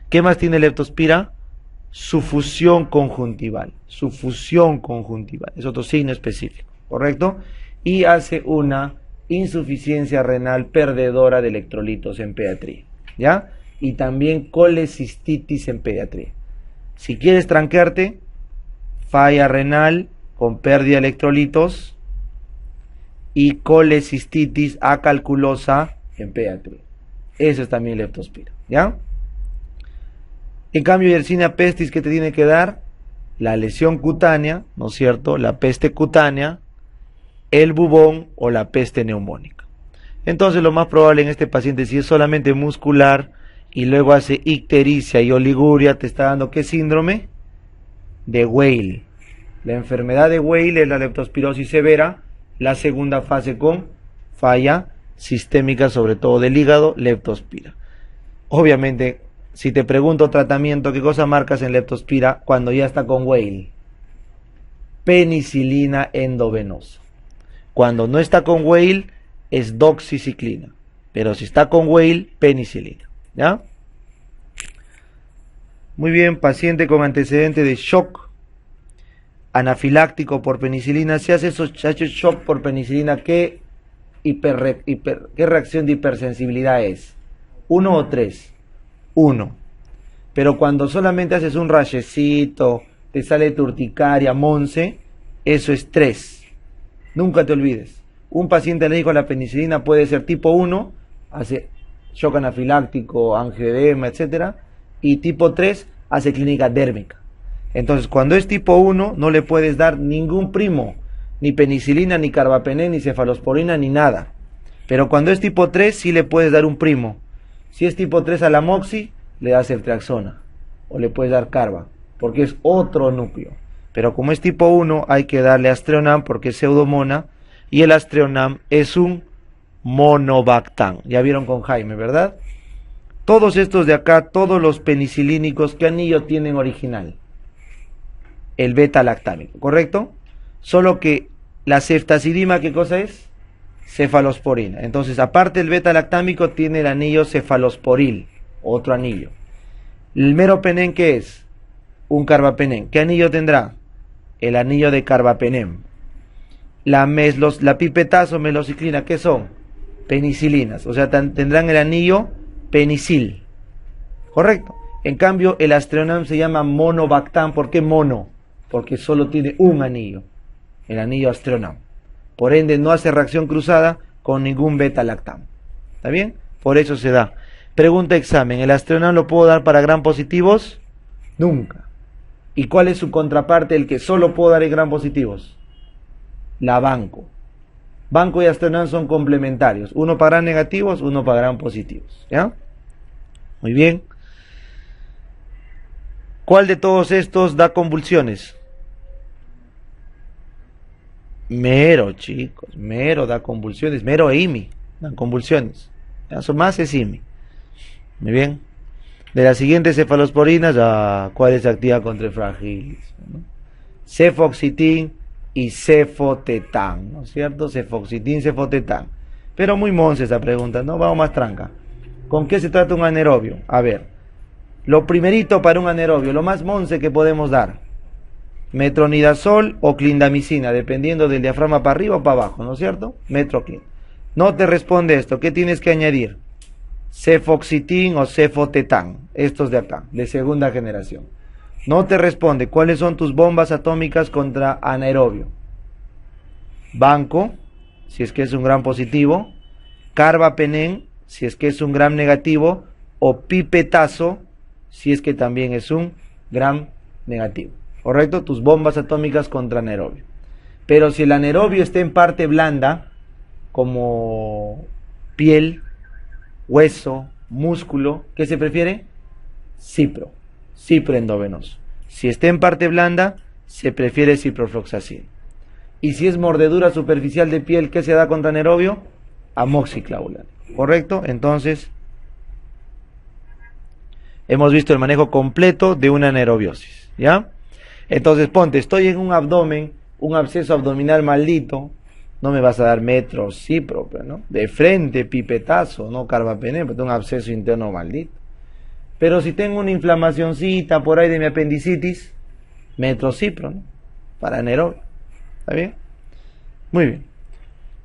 ¿Qué más tiene Leptospira? Sufusión conjuntival, es otro signo específico, ¿correcto? Y hace una insuficiencia renal perdedora de electrolitos en pediatría, ¿ya? Y también colecistitis en pediatría. Si quieres tranquearte, falla renal con pérdida de electrolitos y colecistitis acalculosa en pediatría. Eso es también Leptospira, ¿ya? En cambio, Yersinia pestis, ¿qué te tiene que dar? La lesión cutánea, ¿no es cierto? La peste cutánea, el bubón o la peste neumónica. Entonces, lo más probable en este paciente, si es solamente muscular y luego hace ictericia y oliguria, te está dando ¿qué síndrome? De Weil. La enfermedad de Weil es la leptospirosis severa, la segunda fase con falla sistémica, sobre todo del hígado, Leptospira. Obviamente, si te pregunto tratamiento, ¿qué cosa marcas en Leptospira cuando ya está con Weil? Penicilina endovenosa. Cuando no está con Weil es doxiciclina, pero si está con Weil, penicilina, ¿ya? Muy bien, paciente con antecedente de shock anafiláctico por penicilina. Si hace shock por penicilina, ¿qué reacción de hipersensibilidad es? 1 o 3. 1. Pero cuando solamente haces un rayecito, te sale tu urticaria, monce, eso es 3. Nunca te olvides. Un paciente alérgico a la penicilina puede ser tipo 1, hace shock anafiláctico, angioedema, etc. Y tipo 3 hace clínica dérmica. Entonces, cuando es tipo 1, no le puedes dar ningún primo, ni penicilina, ni carbapenem, ni cefalosporina, ni nada. Pero cuando es tipo 3, sí le puedes dar un primo. Si es tipo 3 a la moxi, le das ceftriaxona, o le puedes dar carba, porque es otro núcleo. Pero como es tipo 1, hay que darle Astreonam porque es pseudomona, y el Astreonam es un monobactam. Ya vieron con Jaime, ¿verdad? Todos estos de acá, todos los penicilínicos, ¿qué anillo tienen original? el beta-lactámico, ¿correcto? Solo que la ceftazidima, ¿qué cosa es? Cefalosporina. Entonces, aparte del beta-lactámico, tiene el anillo cefalosporil, otro anillo. El meropenem, ¿qué es? Un carbapenem. ¿Qué anillo tendrá? El anillo de carbapenem. La pipetazo, melociclina, ¿qué son? Penicilinas. O sea, tendrán el anillo penicil. ¿Correcto? En cambio, el astreonam se llama monobactam. ¿Por qué mono? Porque solo tiene un anillo, el anillo astreonam. Por ende, no hace reacción cruzada con ningún beta-lactam. ¿Está bien? Por eso se da. Pregunta examen, ¿el astreonam lo puedo dar para gram positivos? Nunca. ¿Y cuál es su contraparte, el que solo puedo dar en gram positivos? La banco. Banco y astreonam son complementarios. Uno para gram negativos, uno para gram positivos. ¿Ya? Muy bien. ¿Cuál de todos estos da convulsiones? Mero, chicos. Mero da convulsiones. Mero e IMI dan convulsiones. Eso más es IMI. Muy bien. De las siguientes cefalosporinas, ¿cuál es activa contra el fragilis? ¿No? Cefoxitin y cefotetán, ¿no es cierto? Cefoxitin, cefotetán. Pero muy monce esa pregunta, ¿no? Vamos más tranca. ¿Con qué se trata un anaerobio? A ver, lo primerito para un anaerobio, lo más monce que podemos dar, metronidazol o clindamicina, dependiendo del diafragma para arriba o para abajo, ¿no es cierto? Metroclin. No te responde esto, ¿qué tienes que añadir? Cefoxitin o cefotetán, estos de acá, de segunda generación. No te responde, ¿cuáles son tus bombas atómicas contra anaerobio? Banco, si es que es un gram positivo, carbapenem, si es que es un gram negativo, o pipetazo, si es que también es un gram negativo. ¿Correcto? Tus bombas atómicas contra anaerobio. Pero si el anaerobio está en parte blanda, como piel, hueso, músculo, ¿qué se prefiere? Cipro endovenoso. Si está en parte blanda, se prefiere ciprofloxacin. Y si es mordedura superficial de piel, ¿qué se da contra anaerobio? Amoxiclavulan. ¿Correcto? Entonces, hemos visto el manejo completo de una anaerobiosis. ¿Ya? Entonces, ponte, estoy en un abdomen, un absceso abdominal maldito, no me vas a dar metrocipro, ¿no? De frente, pipetazo, no carbapenem, pero un absceso interno maldito. Pero si tengo una inflamacioncita por ahí de mi apendicitis, metrocipro, ¿no? Para anaerobio. ¿Está bien? Muy bien.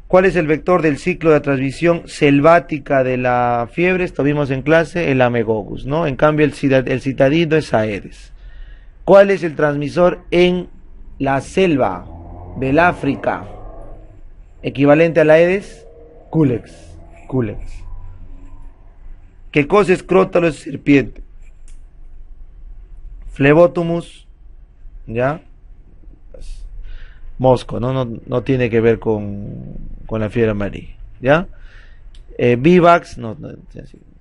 ¿Cuál es el vector del ciclo de transmisión selvática de la fiebre? Estuvimos en clase, el amegogus, ¿no? En cambio, el citadino es Aedes. ¿Cuál es el transmisor en la selva del África? Equivalente a la Aedes, Culex. ¿Qué cosa es crótalo de serpiente? Flebotomus, ¿ya? Mosco, no tiene que ver con la fiebre amarilla, ¿ya? Vivax,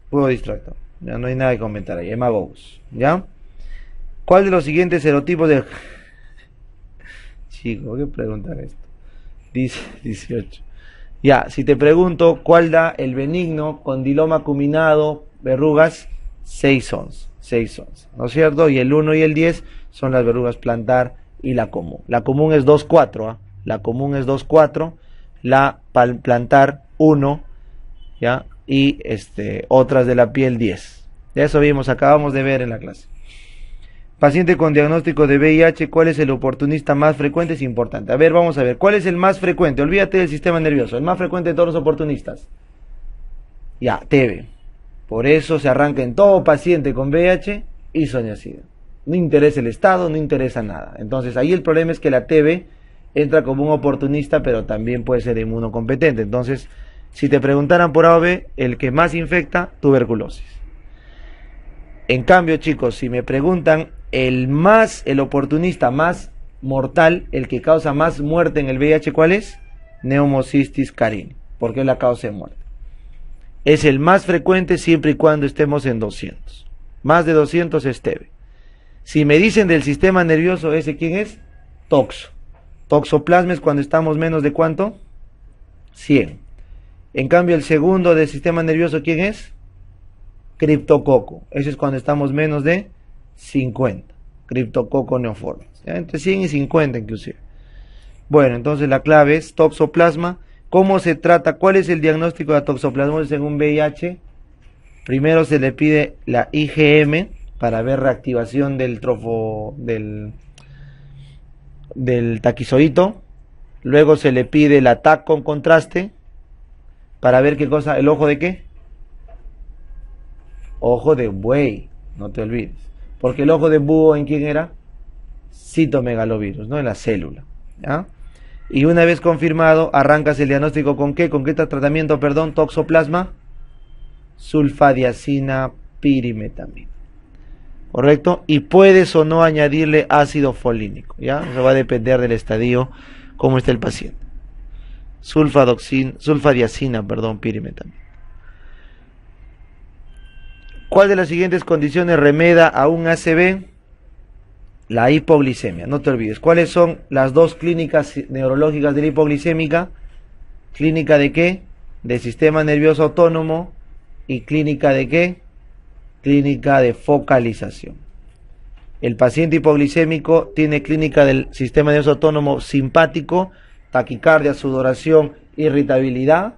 puedo distractar, ya no hay nada que comentar ahí. Hemagogus, ¿ya? ¿Cuál de los siguientes serotipos de... Chico, ¿qué preguntar esto? Dice 18. Ya, si te pregunto, ¿cuál da el benigno condiloma acuminado, verrugas? 6-11, ¿no es cierto? Y el 1 y el 10 son las verrugas plantar y la común. La común es 2-4, ¿eh? La común es 2-4, la plantar 1, ¿ya? Y otras de la piel 10. De eso acabamos de ver en la clase. Paciente con diagnóstico de VIH, ¿cuál es el oportunista más frecuente? Es importante. A ver, vamos a ver, ¿cuál es el más frecuente? Olvídate del sistema nervioso, el más frecuente de todos los oportunistas. Ya, TB. Por eso se arranca en todo paciente con VIH isoniazida. No interesa el estado, no interesa nada. Entonces, ahí el problema es que la TB entra como un oportunista, pero también puede ser inmunocompetente. Entonces, si te preguntaran por A o B, el que más infecta, tuberculosis. En cambio, chicos, si me preguntan el oportunista más mortal, el que causa más muerte en el VIH, ¿cuál es? Pneumocystis carini, porque es la causa de muerte. Es el más frecuente siempre y cuando estemos en 200. Más de 200 es TB. Si me dicen del sistema nervioso, ¿ese quién es? Toxo. Toxoplasma es cuando estamos menos de ¿cuánto? 100. En cambio, el segundo del sistema nervioso, ¿quién es? Criptococo. Ese es cuando estamos menos de 50. Criptococo neoformes. ¿ya? Entre 100 y 50 inclusive. Bueno, entonces la clave es toxoplasma. ¿Cómo se trata? ¿Cuál es el diagnóstico de la toxoplasmosis en un VIH? Primero se le pide la IgM para ver reactivación del del taquizoíto. Luego se le pide la TAC con contraste para ver qué cosa, el ojo de qué. Ojo de buey, no te olvides. Porque el ojo de búho, ¿en quién era? Citomegalovirus, ¿no? En la célula, ¿ya? Y una vez confirmado, arrancas el diagnóstico ¿con qué? ¿Con qué tratamiento, perdón? Toxoplasma, sulfadiazina, pirimetamina. ¿Correcto? Y puedes o no añadirle ácido folínico, ¿ya? Eso va a depender del estadio, cómo está el paciente. Sulfadiazina, perdón, pirimetamina. ¿Cuál de las siguientes condiciones remeda a un ACV? La hipoglicemia, no te olvides. ¿Cuáles son las dos clínicas neurológicas de la hipoglicémica? ¿Clínica de qué? De sistema nervioso autónomo. ¿Y clínica de qué? Clínica de focalización. El paciente hipoglicémico tiene clínica del sistema nervioso autónomo simpático, taquicardia, sudoración, irritabilidad,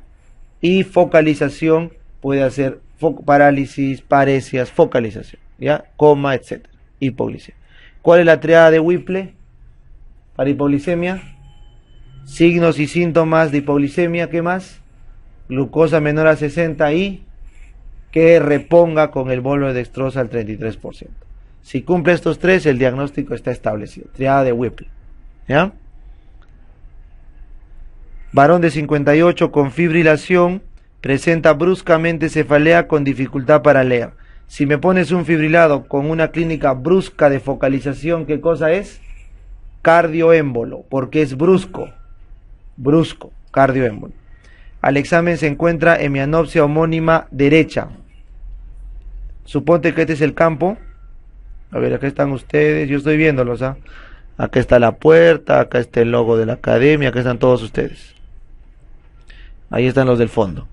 y focalización puede hacer parálisis, paresias, focalización, ¿ya? Coma, etcétera. Hipoglicemia. ¿Cuál es la triada de Whipple para hipoglicemia? Signos y síntomas de hipoglicemia, ¿qué más? Glucosa menor a 60 y que reponga con el bolo de dextrosa al 33%. Si cumple estos tres, el diagnóstico está establecido. Triada de Whipple, ¿ya? Varón de 58 con fibrilación, presenta bruscamente cefalea con dificultad para leer. Si me pones un fibrilado con una clínica brusca de focalización, ¿qué cosa es? Cardioémbolo, porque es brusco, cardioémbolo. Al examen se encuentra hemianopsia homónima derecha. Suponte que este es el campo. A ver, acá están ustedes, yo estoy viéndolos, ¿ah? Acá está la puerta, acá está el logo de la academia, acá están todos ustedes. Ahí están los del fondo.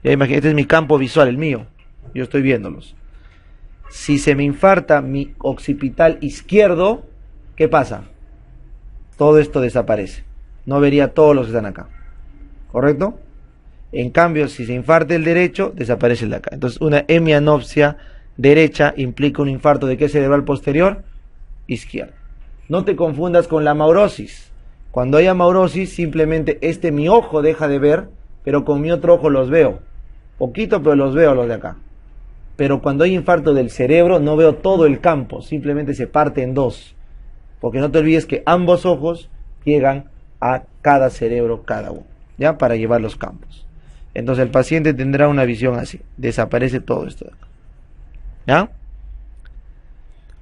Ya imagínate, este es mi campo visual, el mío. Yo estoy viéndolos. Si se me infarta mi occipital izquierdo, ¿qué pasa? Todo esto desaparece. No vería todos los que están acá. ¿Correcto? En cambio, si se infarta el derecho, desaparece el de acá. Entonces, una hemianopsia derecha implica un infarto de qué cerebral posterior? Izquierdo. No te confundas con la maurosis. Cuando hay amaurosis, simplemente mi ojo deja de ver, pero con mi otro ojo los veo. Poquito, pero los veo los de acá. Pero cuando hay infarto del cerebro, no veo todo el campo, simplemente se parte en dos. Porque no te olvides que ambos ojos llegan a cada cerebro, cada uno, ¿ya? Para llevar los campos. Entonces el paciente tendrá una visión así, desaparece todo esto de acá, ¿ya?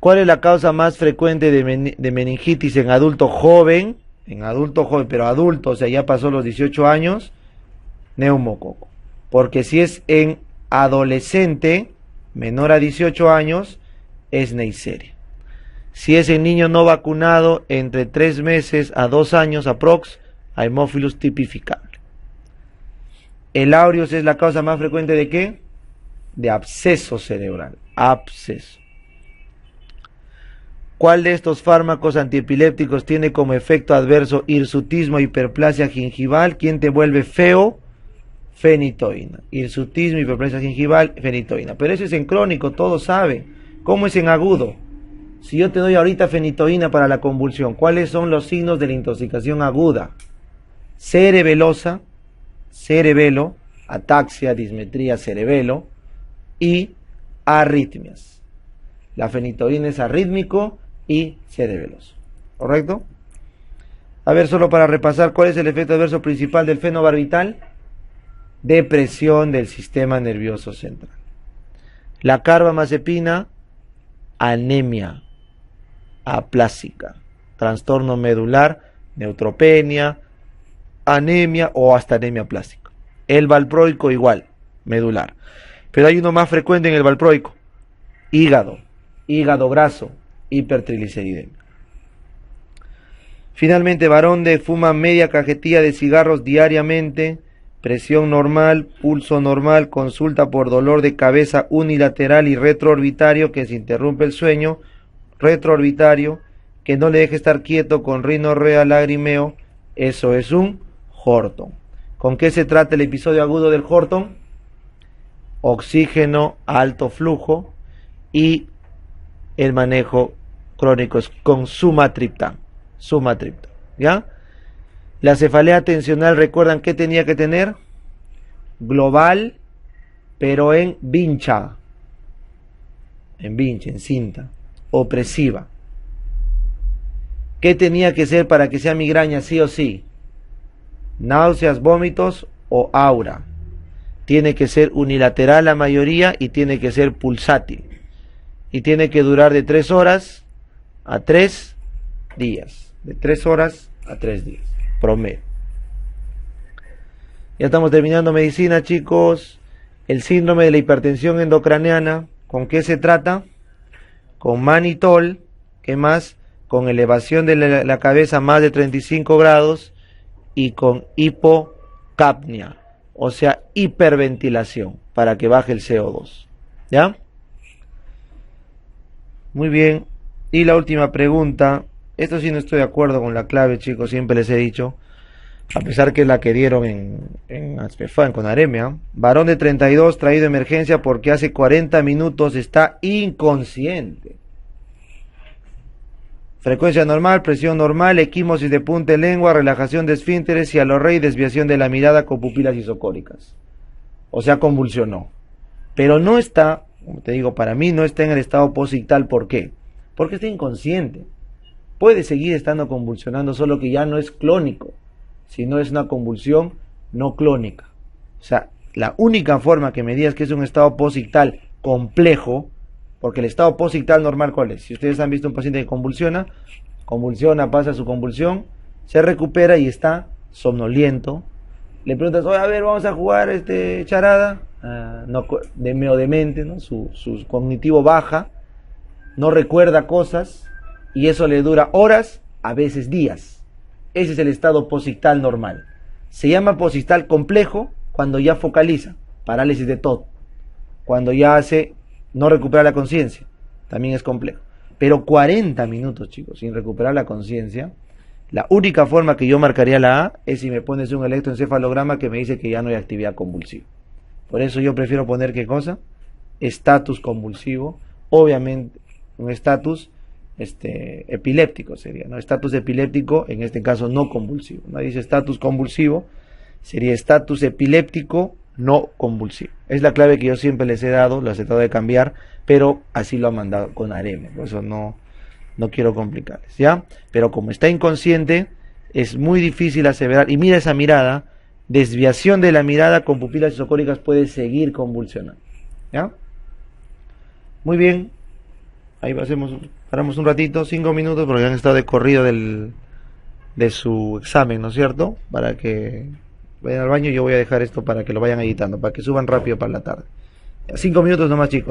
¿Cuál es la causa más frecuente de meningitis en adulto joven? En adulto joven, pero adulto, o sea, ya pasó los 18 años, neumococo. Porque si es en adolescente, menor a 18 años, es Neisseria. Si es en niño no vacunado, entre 3 meses a 2 años aprox, Haemophilus tipificable. El aureus es la causa más frecuente ¿de qué? De absceso cerebral. Absceso. ¿Cuál de estos fármacos antiepilépticos tiene como efecto adverso hirsutismo e hiperplasia gingival? ¿Quién te vuelve feo? Fenitoína. Hirsutismo, hiperplasia gingival, fenitoína. Pero eso es en crónico, todos saben. ¿Cómo es en agudo? Si yo te doy ahorita fenitoína para la convulsión, ¿cuáles son los signos de la intoxicación aguda? Cerebelosa, cerebelo, ataxia, dismetría, cerebelo y arritmias. La fenitoína es arrítmico y cerebeloso. ¿Correcto? A ver, solo para repasar, ¿cuál es el efecto adverso principal del fenobarbital? Depresión del sistema nervioso central. La carbamazepina, anemia aplásica, trastorno medular, neutropenia, anemia o hasta anemia plástica. El valproico igual, medular. Pero hay uno más frecuente en el valproico: hígado graso, hipertrigliceridemia. Finalmente, varón de fuma media cajetilla de cigarros diariamente, presión normal, pulso normal, consulta por dolor de cabeza unilateral y retroorbitario que se interrumpe el sueño, retroorbitario, que no le deje estar quieto con rinorrea, lagrimeo, eso es un Horton. ¿Con qué se trata el episodio agudo del Horton? Oxígeno, alto flujo y el manejo crónico es con sumatriptán, ¿ya? La cefalea tensional, recuerdan que tenía que tener global, pero en vincha, en cinta, opresiva. ¿Qué tenía que ser para que sea migraña sí o sí? Náuseas, vómitos o aura. Tiene que ser unilateral la mayoría y tiene que ser pulsátil. Y tiene que durar de 3 horas a 3 días. De 3 horas a 3 días. Promedio. Ya estamos terminando medicina, chicos. El síndrome de la hipertensión endocraneana, ¿con qué se trata? Con manitol, ¿qué más? Con elevación de la cabeza más de 35 grados y con hipocapnia, o sea, hiperventilación, para que baje el CO2. ¿Ya? Muy bien. Y la última pregunta, esto sí no estoy de acuerdo con la clave, chicos, siempre les he dicho, a pesar que es la que dieron en Aspefan con Aremia. Varón de 32 traído de emergencia porque hace 40 minutos está inconsciente. Frecuencia normal, presión normal, equimosis de punta de lengua, relajación de esfínteres, cialorrea y desviación de la mirada con pupilas isocóricas. O sea, convulsionó. Pero no está, como te digo, para mí no está en el estado posictal. ¿Por qué? Porque está inconsciente. Puede seguir estando convulsionando, solo que ya no es clónico, sino es una convulsión no clónica. O sea, la única forma que me digas que es un estado posictal complejo, porque el estado posictal normal, ¿cuál es? Si ustedes han visto un paciente que convulsiona, pasa su convulsión, se recupera y está somnoliento. Le preguntas, oye, a ver, vamos a jugar charada. No, medio demente, ¿no? Su cognitivo baja, no recuerda cosas, y eso le dura horas, a veces días. Ese es el estado posictal normal. Se llama posictal complejo cuando ya focaliza, parálisis de TOD, cuando ya hace no recuperar la conciencia, también es complejo. Pero 40 minutos, chicos, sin recuperar la conciencia, la única forma que yo marcaría la A es si me pones un electroencefalograma que me dice que ya no hay actividad convulsiva. Por eso yo prefiero poner, ¿qué cosa? Estatus convulsivo, obviamente un estatus epiléptico sería, ¿no? Estatus epiléptico, en este caso no convulsivo. No dice estatus convulsivo, sería estatus epiléptico no convulsivo. Es la clave que yo siempre les he dado, las he tratado de cambiar, pero así lo han mandado con Aremia, por eso no quiero complicarles, ¿ya? Pero como está inconsciente, es muy difícil aseverar, y mira esa mirada, desviación de la mirada con pupilas isocóricas puede seguir convulsionando, ¿ya? Muy bien, ahí paramos un ratito, 5 minutos, porque han estado de corrido de su examen, ¿no es cierto? Para que vayan al baño, yo voy a dejar esto para que lo vayan editando, para que suban rápido para la tarde. 5 minutos nomás, chicos.